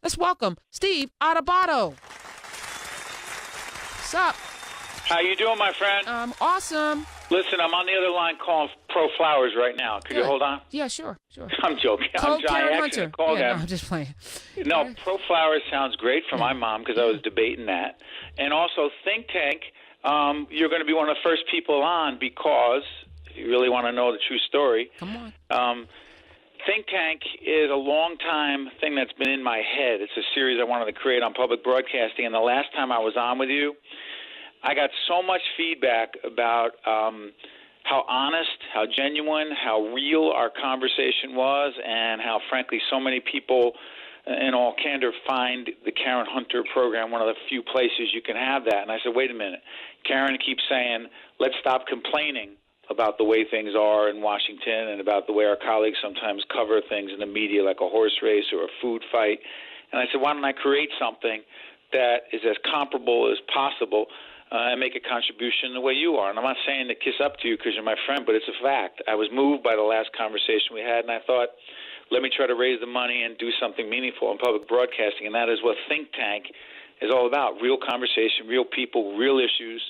Let's welcome Steve Adubato. What's up? How you doing, my friend? Awesome. Listen, I'm on the other line calling Pro Flowers right now. Could you hold on? Yeah, sure. I'm joking. I'm Karen Johnny Hunter. Call Yeah, them. no, I'm just playing. No, Pro Flowers sounds great for my mom because I was debating that. And also Think Tank, you're going to be one of the first people on because if you really want to know the true story. Come on. Think Tank is a long-time thing that's been in my head. It's a series I wanted to create on public broadcasting, and the last time I was on with you, I got so much feedback about how honest, how genuine, how real our conversation was, and how, frankly, so many people, in all candor, find the Karen Hunter program one of the few places you can have that. And I said, wait a minute. Karen keeps saying, let's stop complaining about the way things are in Washington and about the way our colleagues sometimes cover things in the media like a horse race or a food fight. And I said, why don't I create something that is as comparable as possible and make a contribution the way you are? And I'm not saying to kiss up to you because you're my friend, but it's a fact. I was moved by the last conversation we had, and I thought, let me try to raise the money and do something meaningful in public broadcasting, and that is what Think Tank is all about, real conversation, real people, real issues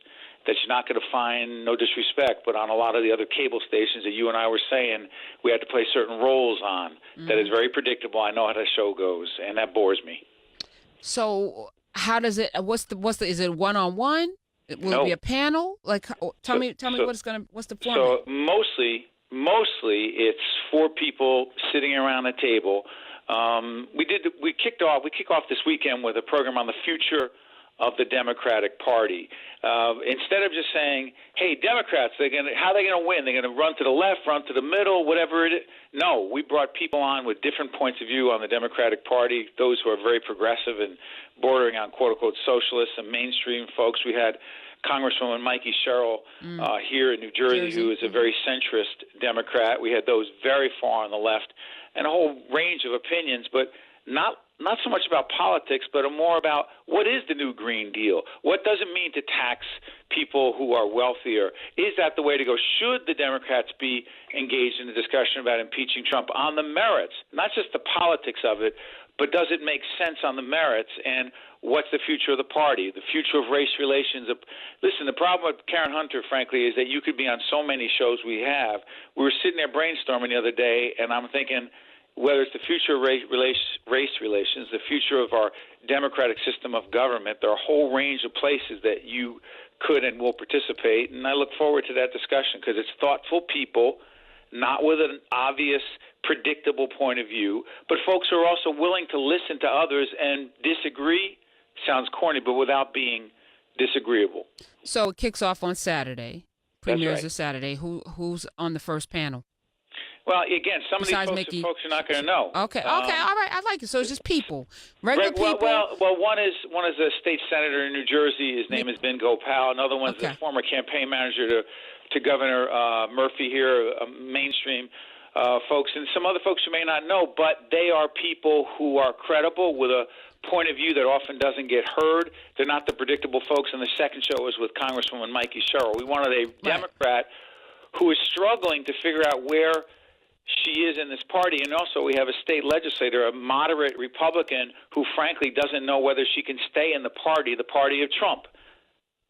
that you're not going to find, no disrespect, but on a lot of the other cable stations that you and I were saying we had to play certain roles on. That is very predictable. I know how the show goes, and that bores me. So how does it? What's the? Is it one-on-one? Will it be a panel? Like, tell me what's the format? So mostly it's four people sitting around a table. We kick off this weekend with a program on the future of the Democratic Party. Instead of just saying, hey, Democrats, how are they going to win? They're going to run to the left, run to the middle, whatever it is. No, we brought people on with different points of view on the Democratic Party, those who are very progressive and bordering on quote-unquote socialists and mainstream folks. We had Congresswoman Mikey Sherrill here in New Jersey, who is a very centrist Democrat. We had those very far on the left, and a whole range of opinions, but not so much about politics, but more about what is the new Green Deal? What does it mean to tax people who are wealthier? Is that the way to go? Should the Democrats be engaged in the discussion about impeaching Trump on the merits, not just the politics of it, but does it make sense on the merits? And what's the future of the party, the future of race relations? Listen, the problem with Karen Hunter, frankly, is that you could be on so many shows we have. We were sitting there brainstorming the other day, and I'm thinking, whether it's the future of race relations, the future of our democratic system of government, there are a whole range of places that you could and will participate, and I look forward to that discussion because it's thoughtful people, not with an obvious, predictable point of view, but folks who are also willing to listen to others and disagree, sounds corny, but without being disagreeable. So it kicks off on Saturday. Premieres right. is Saturday. Who's on the first panel? Well, again, some Besides of these folks are not going to know. Okay, all right, I like it. So it's just people, regular people. Well, one is a state senator in New Jersey. His name is Ben Gopal. Another one's the former campaign manager to Governor Murphy here, mainstream folks, and some other folks you may not know. But they are people who are credible with a point of view that often doesn't get heard. They're not the predictable folks. And the second show was with Congresswoman Mikey Sherrill. We wanted a Democrat who is struggling to figure out where she is in this party, and also we have a state legislator, a moderate Republican, who frankly doesn't know whether she can stay in the party of Trump.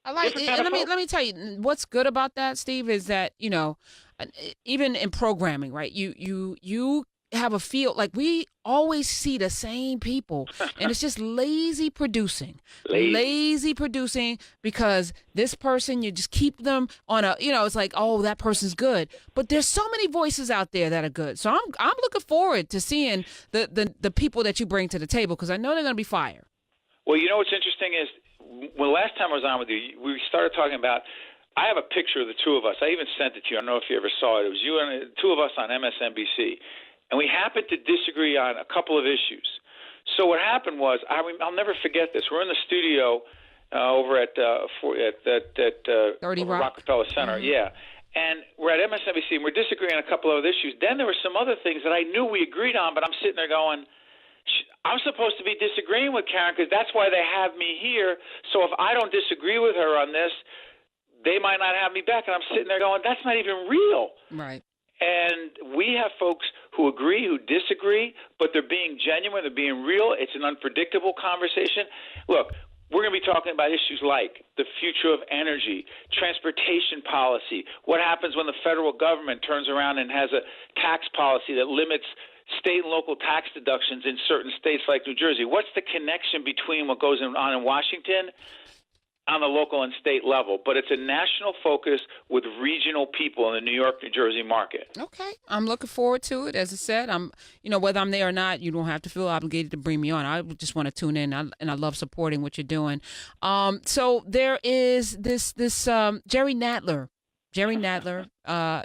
I like it. And let me tell you what's good about that, Steve, is that even in programming, right? You have a feel like we always see the same people, and it's just lazy producing because this person, you just keep them on it's like, oh, that person's good, but there's so many voices out there that are good. So I'm looking forward to seeing the people that you bring to the table, because I know they're going to be fire. Well, what's interesting is when last time I was on with you, we started talking about. I have a picture of the two of us. I even sent it to you. I don't know if you ever saw it. It was you and the two of us on MSNBC. And we happened to disagree on a couple of issues. So what happened was, I'll never forget this. We're in the studio over at 30 Rockefeller Center, and we're at MSNBC, and we're disagreeing on a couple of issues. Then there were some other things that I knew we agreed on, but I'm sitting there going, I'm supposed to be disagreeing with Karen because that's why they have me here. So if I don't disagree with her on this, they might not have me back. And I'm sitting there going, that's not even real. Right. And we have folks who agree, who disagree, but they're being genuine, they're being real. It's an unpredictable conversation. Look, we're going to be talking about issues like the future of energy, transportation policy, what happens when the federal government turns around and has a tax policy that limits state and local tax deductions in certain states like New Jersey. What's the connection between what goes on in Washington on the local and state level? But it's a national focus with regional people in the New York, New Jersey market. Okay. I'm looking forward to it. As I said, whether I'm there or not, you don't have to feel obligated to bring me on. I just want to tune in, and I love supporting what you're doing. So there is this Jerry Nadler. Jerry Nadler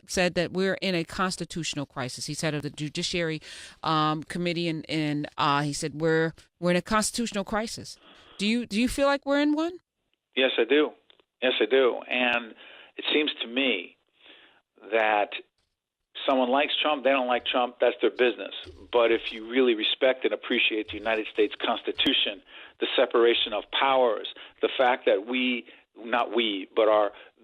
said that we're in a constitutional crisis. He's head of the Judiciary Committee, and he said we're in a constitutional crisis. Do you feel like we're in one? Yes, I do. Yes, I do. And it seems to me that someone likes Trump, they don't like Trump, that's their business. But if you really respect and appreciate the United States Constitution, the separation of powers, the fact that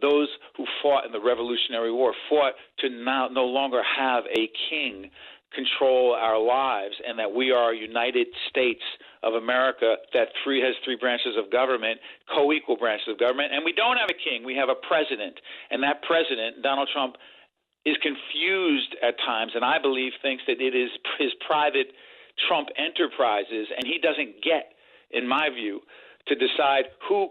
those who fought in the Revolutionary War fought to no longer have a king control our lives, and that we are United States of America that has three branches of government, co-equal branches of government, and we don't have a king, we have a president. And that president, Donald Trump, is confused at times, and I believe thinks that it is his private Trump enterprises, and he doesn't get, in my view, to decide who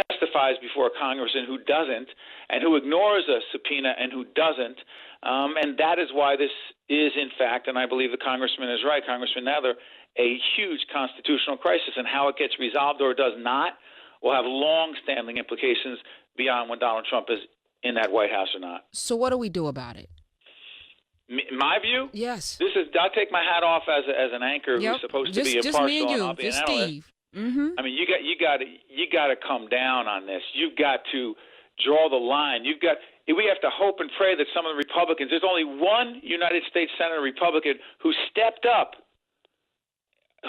testifies before Congress and who doesn't, and who ignores a subpoena and who doesn't. And that is why this is, in fact, and I believe the congressman is right, Congressman Nadler, a huge constitutional crisis. And how it gets resolved or does not will have long-standing implications beyond when Donald Trump is in that White House or not. So what do we do about it? My view? Yes. I'll take my hat off as an anchor who's supposed to be impartial. Just me and you, and I'll be just an analyst. Steve. Mm-hmm. I mean, you got to come down on this. You've got to draw the line. We have to hope and pray that some of the Republicans. There's only one United States Senator Republican who stepped up,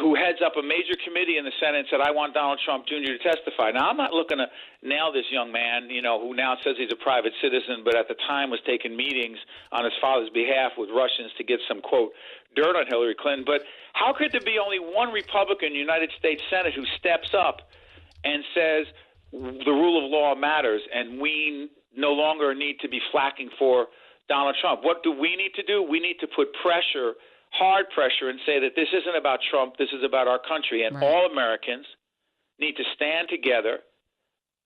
who heads up a major committee in the Senate and said, I want Donald Trump Jr. to testify. Now, I'm not looking to nail this young man, who now says he's a private citizen, but at the time was taking meetings on his father's behalf with Russians to get some, quote, dirt on Hillary Clinton. But how could there be only one Republican in the United States Senate who steps up and says the rule of law matters and we no longer need to be flacking for Donald Trump? What do we need to do? We need to put pressure, hard pressure, and say that this isn't about Trump, this is about our country. And all Americans need to stand together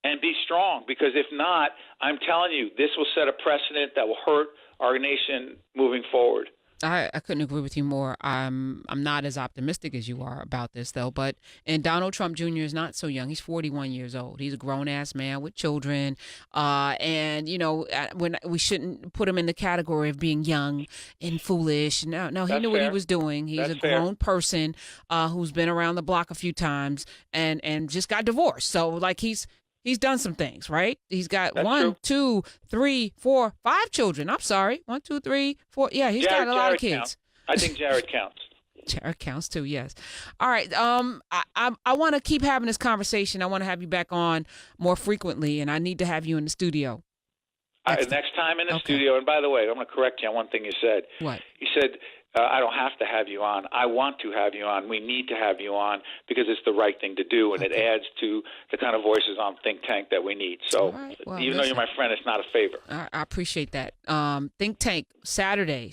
and be strong, because if not, I'm telling you, this will set a precedent that will hurt our nation moving forward. I couldn't agree with you more. I'm not as optimistic as you are about this, though. And Donald Trump Jr. is not so young. He's 41 years old. He's a grown-ass man with children. When we shouldn't put him in the category of being young and foolish. No, he knew what he was doing. He's a grown person who's been around the block a few times and just got divorced. So, he's done some things, right? He's got 1, 2, 3, 4, 5 children. I'm sorry. 1, 2, 3, 4. Yeah, he's got a lot of kids. Counts. I think Jared counts. Jared counts too, yes. All right. I want to keep having this conversation. I want to have you back on more frequently, and I need to have you in the studio. Next time in the studio. And by the way, I'm going to correct you on one thing you said. What? You said, I don't have to have you on. I want to have you on. We need to have you on because it's the right thing to do, and it adds to the kind of voices on Think Tank that we need. So even though you're my friend, it's not a favor. I appreciate that. Think Tank, Saturday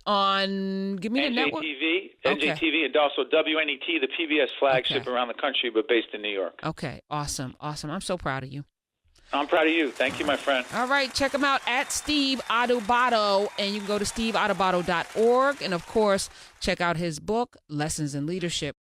on, give me the network. NJTV, and also WNET, the PBS flagship around the country, but based in New York. Okay, awesome. I'm so proud of you. I'm proud of you. Thank you, my friend. All right. Check him out at Steve Adubato, and you can go to steveadubato.org. And, of course, check out his book, Lessons in Leadership.